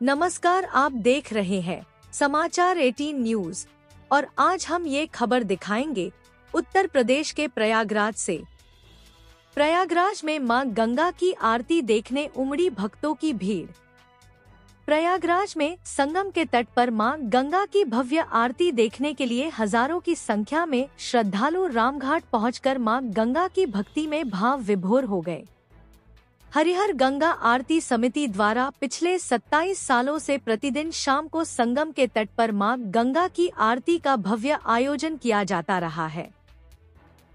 नमस्कार, आप देख रहे हैं समाचार 18 न्यूज और आज हम ये खबर दिखाएंगे उत्तर प्रदेश के प्रयागराज से। प्रयागराज में मां गंगा की आरती देखने उमड़ी भक्तों की भीड़। प्रयागराज में संगम के तट पर मां गंगा की भव्य आरती देखने के लिए हजारों की संख्या में श्रद्धालु रामघाट पहुंचकर मां गंगा की भक्ति में भाव विभोर हो गए। हरिहर गंगा आरती समिति द्वारा पिछले 27 सालों से प्रतिदिन शाम को संगम के तट पर मां गंगा की आरती का भव्य आयोजन किया जाता रहा है,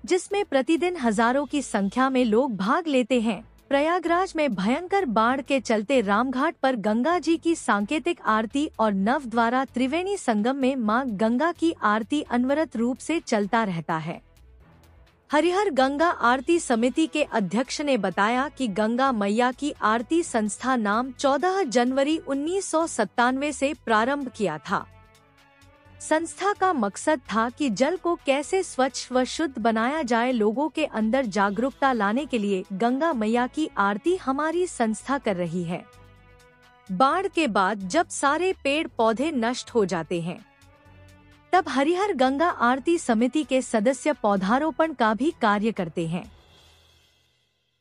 जिसमें प्रतिदिन हजारों की संख्या में लोग भाग लेते हैं। प्रयागराज में भयंकर बाढ़ के चलते रामघाट पर गंगा जी की सांकेतिक आरती और नव द्वारा त्रिवेणी संगम में मां गंगा की आरती अनवरत रूप से चलता रहता है। हरिहर गंगा आरती समिति के अध्यक्ष ने बताया कि गंगा मैया की आरती संस्था नाम 14 जनवरी 1997 से प्रारंभ किया था। संस्था का मकसद था कि जल को कैसे स्वच्छ व शुद्ध बनाया जाए। लोगों के अंदर जागरूकता लाने के लिए गंगा मैया की आरती हमारी संस्था कर रही है। बाढ़ के बाद जब सारे पेड़ पौधे नष्ट हो जाते हैं, तब हरिहर गंगा आरती समिति के सदस्य पौधारोपण का भी कार्य करते हैं,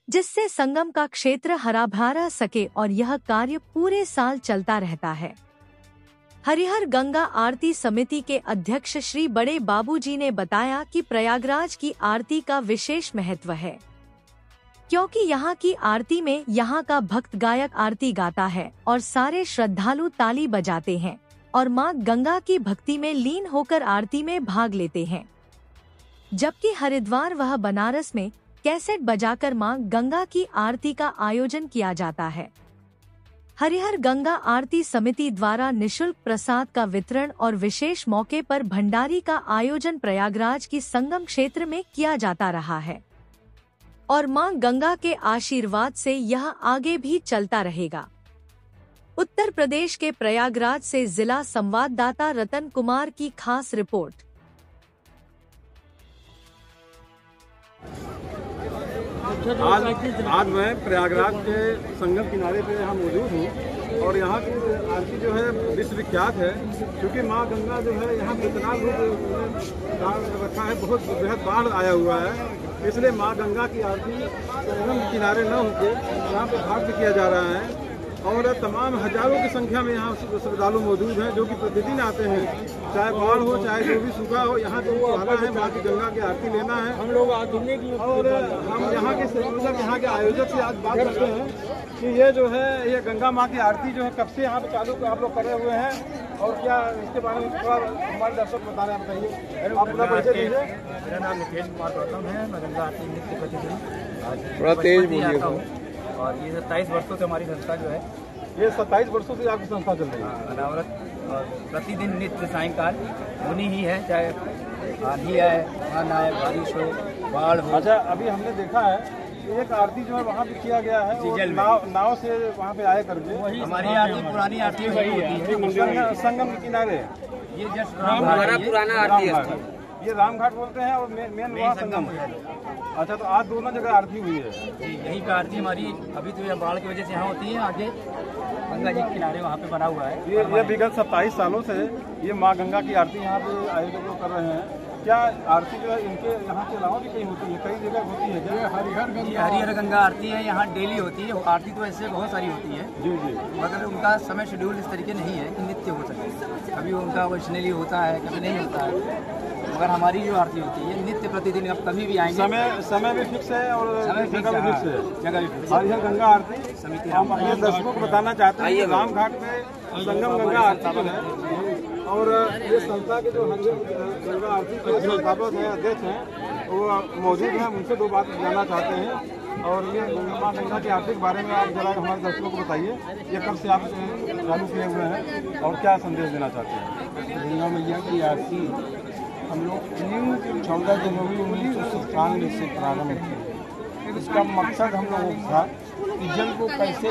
जिससे संगम का क्षेत्र हरा भरा रह सके और यह कार्य पूरे साल चलता रहता है। हरिहर गंगा आरती समिति के अध्यक्ष श्री बड़े बाबूजी ने बताया कि प्रयागराज की आरती का विशेष महत्व है, क्योंकि यहाँ की आरती में यहाँ का भक्त गायक आरती गाता है और सारे श्रद्धालु ताली बजाते हैं और मां गंगा की भक्ति में लीन होकर आरती में भाग लेते हैं। जबकि हरिद्वार व बनारस में कैसेट बजाकर मां गंगा की आरती का आयोजन किया जाता है। हरिहर गंगा आरती समिति द्वारा निशुल्क प्रसाद का वितरण और विशेष मौके पर भंडारी का आयोजन प्रयागराज की संगम क्षेत्र में किया जाता रहा है और मां गंगा के आशीर्वाद से यह आगे भी चलता रहेगा। उत्तर प्रदेश के प्रयागराज से जिला संवाददाता रतन कुमार की खास रिपोर्ट। आज मैं प्रयागराज के संगम किनारे पे यहाँ मौजूद हूँ और यहाँ की आरती जो है विश्वविख्यात है, क्योंकि माँ गंगा जो है यहाँ कितना रूप रखा है, बहुत बेहद बाढ़ आया हुआ है, इसलिए माँ गंगा की आरती संगम किनारे न होकर यहाँ पे घाट पे किया जा रहा है और तमाम हजारों की संख्या में यहाँ श्रद्धालु मौजूद हैं, जो कि प्रतिदिन आते हैं, चाहे बाढ़ हो चाहे जो भी सूखा हो, यहाँ तो आना है, माँ की गंगा की आरती लेना है। हम लोग और हम यहाँ के संयोजक, यहाँ के आयोजक से आज बात करते हैं कि ये जो है ये गंगा माँ की आरती जो है कब से यहाँ पे चालू आप लोग करे हुए हैं और क्या इसके बारे में थोड़ा हमारे दर्शक बता रहे हैं, बताइए। आप अपना परिचय दीजिए। मेरा नाम नितेश कुमार गौतम है। मैं गंगा आरती नित्य प्रतिदिन थोड़ा तेज बोलिए। और ये 27 वर्षों से हमारी संस्था जो है, ये 27 वर्षों से आपकी संस्था चल रही है अनावरत और प्रतिदिन नित्य सायंकाल उन्हीं ही है, चाहे आंधी आए, तूफान आए, बारिश हो, बाढ़ हो। अच्छा, अभी हमने देखा है कि एक आरती जो है वहाँ पे किया गया है, नाव से वहाँ पे आए करके। वही हमारी आरती पुरानी आरती वही होती है, संगम के किनारे। ये जस्ट पुराना आरती है, ये रामघाट बोलते हैं और मेन वहाँ संगम है। अच्छा, तो आज दोनों जगह आरती हुई है जी, यही का आरती हमारी। अभी तो यह बाढ़ की वजह से यहाँ होती है, आगे गंगा जी के किनारे वहाँ पे बना हुआ है। ये विगत 27 सालों से ये माँ गंगा की आरती यहाँ पे आयोजक लोग कर रहे हैं। क्या आरती जो है इनके यहाँ के अलावा भी कहीं होती है, कई जगह होती है? क्या हरिहर गंगा आरती है, यहाँ डेली होती है। आरती तो ऐसे बहुत सारी होती है जी जी, मगर उनका समय शेड्यूल इस तरीके नहीं है कि नित्य हो सके। कभी उनका वैष्णवी होता है, कभी नहीं होता है, मगर हमारी जो आरती होती है नित्य प्रतिदिन, आप कभी भी आएंगे। समय भी फिक्स है और जगह भी फिक्स है। हरिहर गंगा आरती समिति हम अपने दर्शकों को बताना चाहते हैं, रामघाट में संगम गंगा आरती जो है और ये संस्था के जो हरिहर गंगा आरती के संस्थापक हैं, अध्यक्ष हैं, वो मौजूद हैं, उनसे दो बात जानना चाहते हैं। और ये माँ गंगा की आरती के बारे में आप जरा हमारे दर्शकों को बताइए, ये कब से आप चालू किए हुए हैं और क्या संदेश देना चाहते हैं? गंगा मैया की आरती हम लोग 14 जनवरी 1997 से प्रारंभ किए। इसका मकसद हम लोगों का था कि जल को कैसे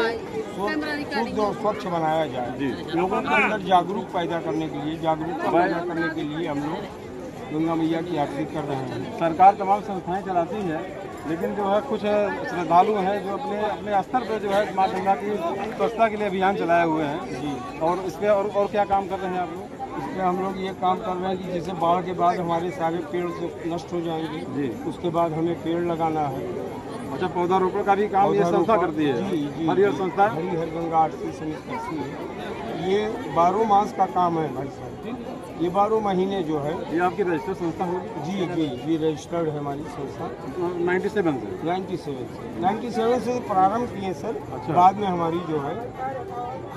शुद्ध और स्वच्छ बनाया जाए, लोगों के अंदर जागरूक पैदा करने के लिए, जागरूकता पैदा करने के लिए हम लोग गंगा मैया की आरती कर रहे हैं। सरकार तमाम संस्थाएं चलाती है, लेकिन जो है कुछ श्रद्धालु हैं जो अपने अपने स्तर पे जो है माँ गंगा की स्वच्छता के लिए अभियान चलाए हुए हैं जी। और इस पे और क्या काम कर रहे हैं आप लोग? इस पर हम लोग ये काम कर रहे हैं कि जैसे बाढ़ के बाद हमारे सारे पेड़ नष्ट हो जाएंगे जी, उसके बाद हमें पेड़ लगाना है। अच्छा, पौधारोपण का भी काम ये संस्था करती है? जी जी, हरिहर संस्था, हरिहर गंगा आरती समिति करती है। ये 12 मास का काम है भाई साहब, ये 12 महीने जो है। ये आपकी रजिस्टर्ड संस्था होगी? जी जी, ये रजिस्टर्ड है हमारी संस्था 97 से प्रारंभ किए सर। अच्छा। बाद में हमारी जो है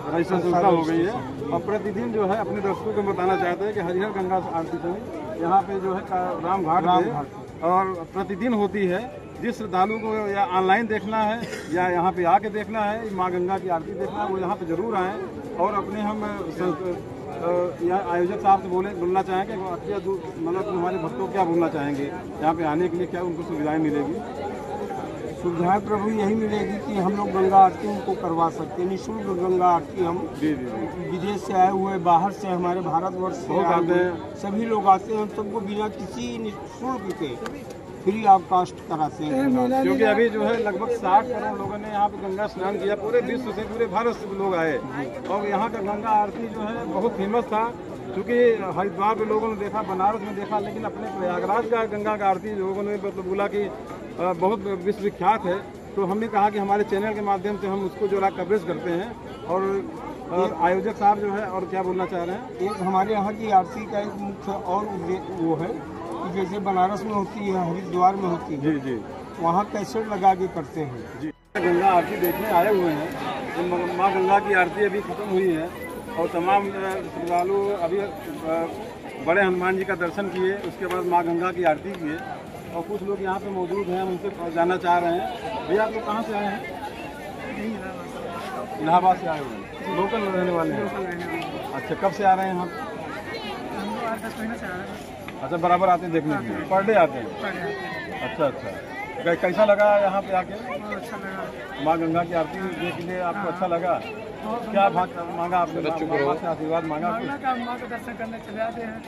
रजिस्टर्ड संस्था हो गई है। और प्रतिदिन जो है अपने दर्शकों को बताना चाहते हैं कि हरिहर गंगा आरती समिति यहाँ पे जो है राम घाट पे और प्रतिदिन होती है। जिस श्रद्धालु को या ऑनलाइन देखना है या यहाँ पे आके देखना है, माँ गंगा की आरती देखना है, वो यहाँ पे जरूर आएँ। और अपने हम यहाँ आयोजक साहब से बोलना चाहेंगे मतलब हमारे भक्तों को क्या बोलना चाहेंगे यहाँ पे आने के लिए, क्या उनको सुविधाएं मिलेगी? सुविधाएं प्रभु यही मिलेगी कि हम लोग गंगा आरती उनको करवा सकते हैं, निःशुल्क गंगा आरती। हम विदेश से आए हुए, बाहर से, हमारे भारतवर्ष से आते हैं, सभी लोग आते हैं, सबको बिना किसी निःशुल्क के फ्री ऑफ कास्ट कराते हैं। क्योंकि अभी जो है लगभग 60 करोड़ लोगों ने यहाँ पे गंगा स्नान किया, पूरे विश्व से, पूरे भारत से लोग आए। और यहाँ का गंगा आरती जो है बहुत फेमस था, क्योंकि हरिद्वार में लोगों ने देखा, बनारस में देखा, लेकिन अपने प्रयागराज का गंगा का आरती लोगों ने मतलब बोला कि बहुत विश्वविख्यात है। तो हमने कहा कि हमारे चैनल के माध्यम से हम उसको जो है कवरेज करते हैं। और आयोजक साहब जो है और क्या बोलना चाह रहे हैं? एक हमारे यहाँ की आरती का एक मुख्य और वो है कि जैसे बनारस में होती है, हरिद्वार में होती है, जी जी, वहाँ कैसेट लगा के करते हैं जी। गंगा आरती देखने आए हुए हैं। तो माँ गंगा की आरती अभी खत्म हुई है और तमाम श्रद्धालु अभी बड़े हनुमान जी का दर्शन किए, उसके बाद माँ गंगा की आरती किए। और कुछ लोग यहाँ पे मौजूद हैं, उनसे जानना चाह रहे हैं। भैया आप लोग कहाँ से आए हैं? इलाहाबाद से आए हुए हैं, लोकल रहने वाले हैं। अच्छा, कब से आ रहे हैं यहाँ? 10 महीने से आ रहे हैं। अच्छा, बराबर आते हैं देखने के लिए? पर डे आते हैं? अच्छा अच्छा, कैसा लगा यहाँ पे आके? बहुत अच्छा लगा। माँ गंगा की आरती देखने के लिए आपको अच्छा लगा? क्या मांगा आपने? माँ से आशीर्वाद मांगा? माँ के दर्शन करने चले आते हैं।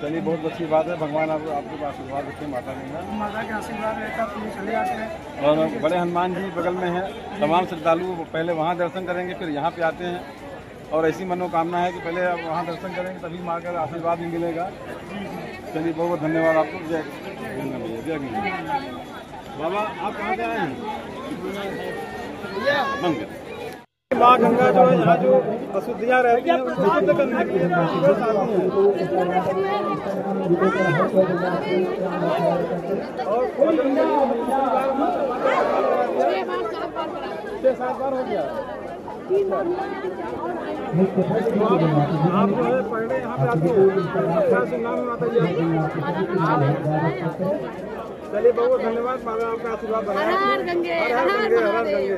चलिए, बहुत अच्छी बात है। भगवान आपके आशीर्वाद रखें, माता गंगा माता के आशीर्वाद रहता तो चले आते हैं। और बड़े हनुमान जी बगल में है। तमाम श्रद्धालु पहले वहाँ दर्शन करेंगे, फिर यहाँ पे आते हैं। और ऐसी मनोकामना है कि पहले आप वहाँ दर्शन करेंगे, तभी माँ का आशीर्वाद भी मिलेगा। चलिए, बहुत बहुत धन्यवाद आपको। जय गंगा मैया, जय गंगा। बाबा आप कहाँ से आए हैं? मंगल। माँ गंगा जो है यहाँ जो अशुद्धियाँ रहती हैं उसको शुद्ध करने के लिए बस आती हैं। और 6-7 बार हो गया। आप जो है पढ़ने यहाँ पे आते हैं, क्या से नाम आता है? चलिए, बहुत धन्यवाद। माता आपका आशीर्वाद बनाए। हर हर गंगे, हर हर गंगे।